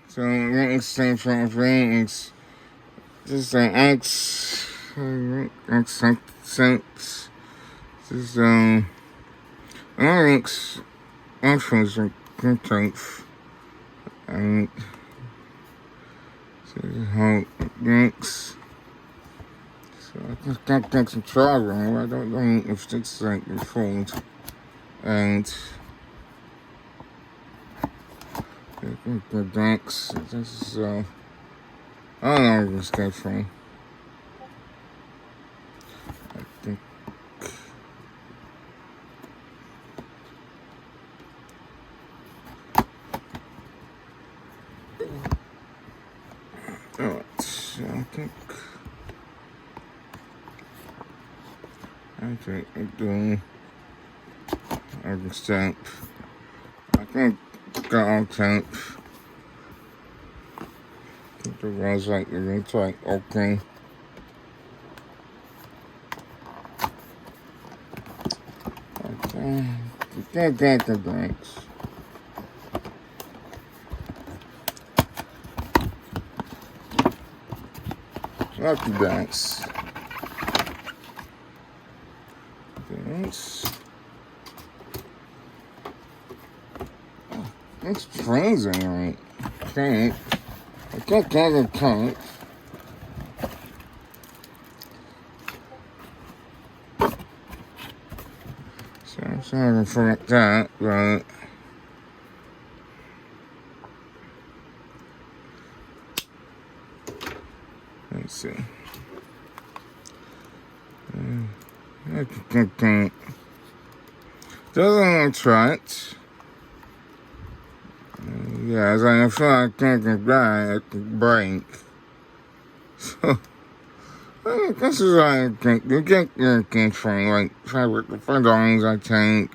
so extent from things. Just an X, sense. Just X, actions like contact, and so how X. So I just can't take some trouble. I don't know if it's like your fault, and. The X, this is, I don't know where this came from. I think. Alright, so I think I'm doing iConcepts. I think got on temp. The ones like the room like open. You can't get the banks. Not the banks. It's freezing, right? I can't get a tank. So I'm sorry for that, but let's see. I can't. Doesn't look right. Yeah, as I feel like I can't get by at the break. So, this is what I think. You get your things from, like, $5, I think.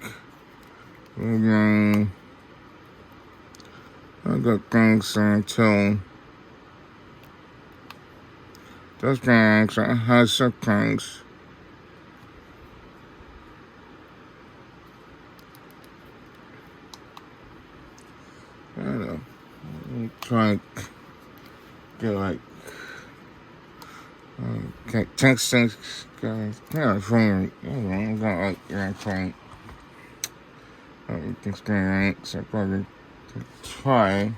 I got things too. Those things, I have some things. I don't know. Try to get like text things, guys. Yeah, phone. I don't know. I got like phone. Everything's going right, so I'll probably try.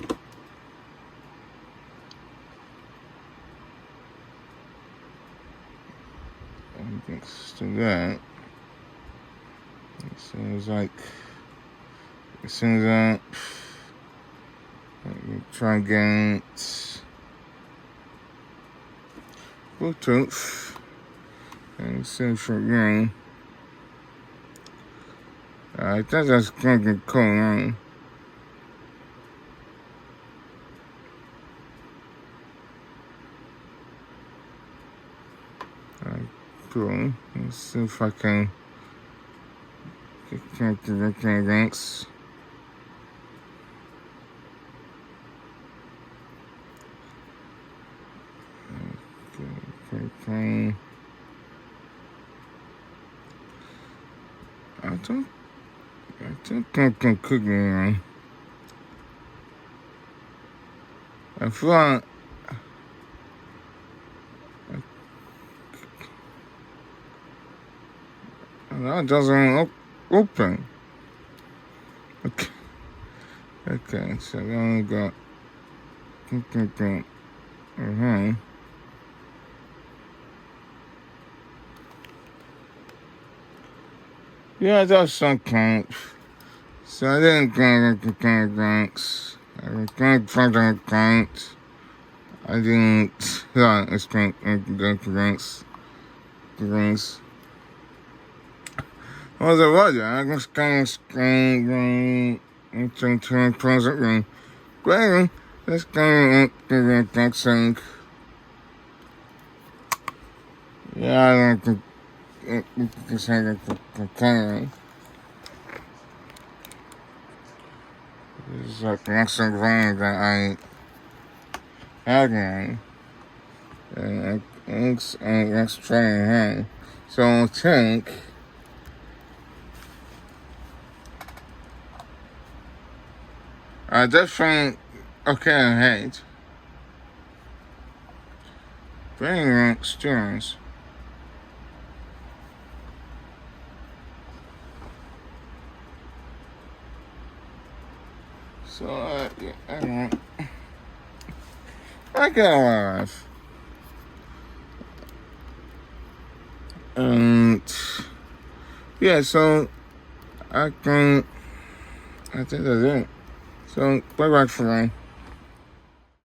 Everything's to that. So it's like as soon as try again. Bluetooth and send for again. I think that's gonna get cool, right? Cool. Let's see if I can get connected to the links. Okay. I think I can cook it. I feel like that doesn't open. Okay, so we only got Yeah, that's some kind. So I didn't get the banks. I didn't find the banks. I didn't expect the banks. What was it? I just kind of screen into closet room. Great. Let's go to the sync. Yeah, I don't think it's like a camera. This is like an extra brand that I had one. And let's try it out. So I'll take I just think, okay, I hate. Very students. So, yeah, I don't. I get a laugh. And, yeah, so, I think that's it. So, bye-bye for now.